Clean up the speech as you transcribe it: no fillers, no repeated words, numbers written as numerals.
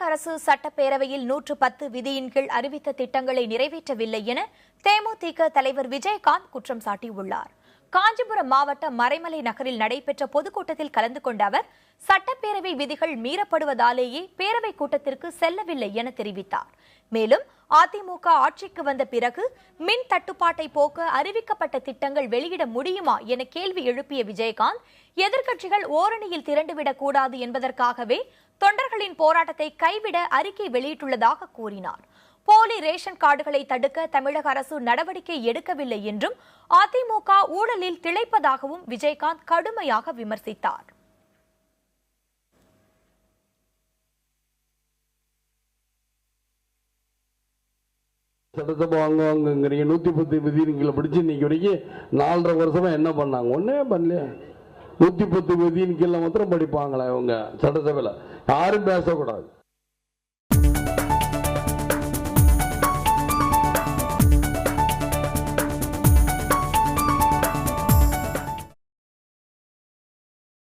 அரசு சட்டப்பேரவையில் 110 விதியின் கீழ் அறிவித்த திட்டங்களை நிறைவேற்றவில்லை என தேமுதிக தலைவர் விஜயகாந்த் குற்றம் சாட்டியுள்ளார். காஞ்சிபுரம் மாவட்டம் மறைமலை நகரில் நடைபெற்ற பொதுக்கூட்டத்தில் கலந்து கொண்ட அவர் சட்டப்பேரவை விதிகள் மீறப்படுவதாலேயே பேரவை கூட்டத்திற்கு செல்லவில்லை என தெரிவித்தார். மேலும் அதிமுக ஆட்சிக்கு வந்த பிறகு மின் தட்டுப்பாட்டை போக்க அறிவிக்கப்பட்ட திட்டங்கள் வெளியிட முடியுமா என கேள்வி எழுப்பிய விஜயகாந்த், எதிர்க்கட்சிகள் ஓரணியில் திரண்டுவிடக் கூடாது என்பதற்காகவே தொண்டர்களின் போராட்டத்தை கைவிட அறிக்கை வெளியிட்டுள்ளதாக கூறினார். போலி ரேஷன் கார்டுகளை தடுக்க தமிழக அரசு நடவடிக்கை எடுக்கவில்லை என்றும் அதிமுக ஊழலில் திளைப்பதாகவும் விஜயகாந்த் கடுமையாக விமர்சித்தார். சட்டத்தை வாங்குவாங்கிறீங்க. 110 விதிகளை பிடிச்சு இன்னைக்கு வரைக்கும் 4.5 வருஷமா என்ன பண்ணாங்க? ஒன்னே பண்ணல. 110 விதியின் கீழே மாத்திரம் படிப்பாங்களா இவங்க? சட்டசபையில் யாரும் பேசக்கூடாது.